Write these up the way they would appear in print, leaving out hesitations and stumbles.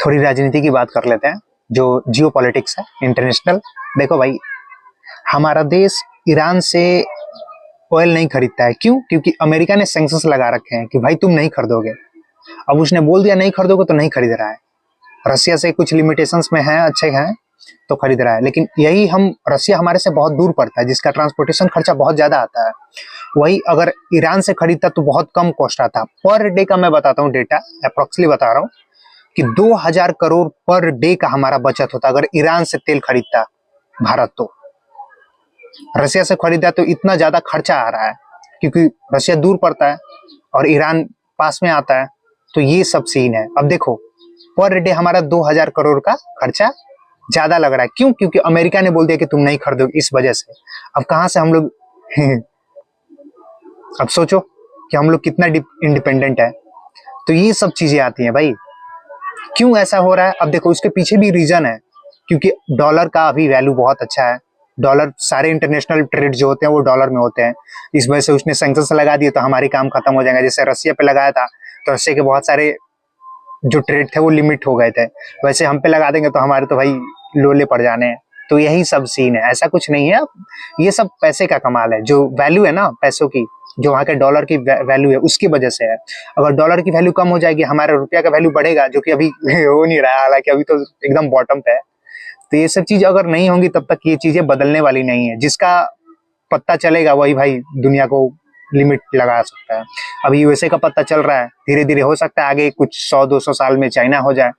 थोड़ी राजनीति की बात कर लेते हैं, जो जियो पॉलिटिक्स है इंटरनेशनल। देखो भाई, हमारा देश ईरान से ऑयल नहीं खरीदता है। क्यों? क्योंकि अमेरिका ने सैंक्शंस लगा रखे हैं कि भाई तुम नहीं खरीदोगे। अब उसने बोल दिया नहीं खरीदोगे तो नहीं खरीद रहा है। रसिया से कुछ लिमिटेशंस में है, अच्छे हैं तो खरीद रहा है, लेकिन यही रसिया हमारे से बहुत दूर पड़ता है, जिसका ट्रांसपोर्टेशन खर्चा बहुत ज्यादा आता है। वही अगर ईरान से खरीदता तो बहुत कम कॉस्ट आता। पर डे का मैं बताता हूँ डेटा, अप्रोक्सली बता रहा हूँ कि 2000 करोड़ पर डे का हमारा बचत होता अगर ईरान से तेल खरीदता भारत। तो रसिया से खरीदा तो इतना ज्यादा खर्चा आ रहा है क्योंकि रसिया दूर पड़ता है और ईरान पास में आता है। तो ये सब सीन है। अब देखो, पर डे हमारा 2000 करोड़ का खर्चा ज्यादा लग रहा है। क्यों? क्योंकि अमेरिका ने बोल दिया कि तुम नहीं खरीदोगे, इस वजह से। अब कहां से हम लोग अब सोचो कि हम लोग कितना इंडिपेंडेंट है। तो ये सब चीजें आती हैं भाई, क्यों ऐसा हो रहा है। अब देखो, उसके पीछे भी रीजन है, क्योंकि डॉलर का अभी वैल्यू बहुत अच्छा है। डॉलर, सारे इंटरनेशनल ट्रेड जो होते हैं वो डॉलर में होते हैं। इस वजह से उसने सैंक्शंस लगा दिए तो हमारे काम खत्म हो जाएगा। जैसे रसिया पे लगाया था तो रसिया के बहुत सारे जो ट्रेड थे वो लिमिट हो गए थे, वैसे हम पे लगा देंगे तो हमारे तो भाई लोले पड़ जाने हैं। तो यही सब सीन है, ऐसा कुछ नहीं है। ये सब पैसे का कमाल है। जो वैल्यू है ना पैसों की, जो वहाँ के डॉलर की वैल्यू है उसकी वजह से है। अगर डॉलर की वैल्यू कम हो जाएगी, हमारा रुपया का वैल्यू बढ़ेगा, जो कि अभी हो नहीं रहा है, हालांकि अभी तो एकदम बॉटम पे है। तो ये सब चीज अगर नहीं होंगी तब तक ये चीजें बदलने वाली नहीं है। जिसका पत्ता चलेगा वही भाई दुनिया को लिमिट लगा सकता है। अभी यूएसए का पत्ता चल रहा है, धीरे धीरे हो सकता है आगे कुछ 100-200 साल में चाइना हो जाए,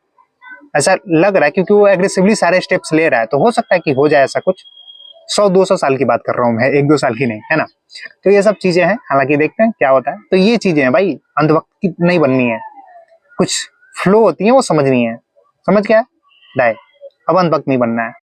ऐसा लग रहा है, क्योंकि वो एग्रेसिवली सारे स्टेप्स ले रहा है। तो हो सकता है कि हो जाए ऐसा कुछ। 100-200 साल की बात कर रहा हूँ मैं, 1-2 साल की नहीं, है ना। तो ये सब चीजें हैं, हालांकि देखते हैं क्या होता है। तो ये चीजें हैं भाई, अंधभक्त की नहीं बननी है, कुछ फ्लो होती है वो समझनी है। समझ क्या है? अब अंधभक्त नहीं बनना है।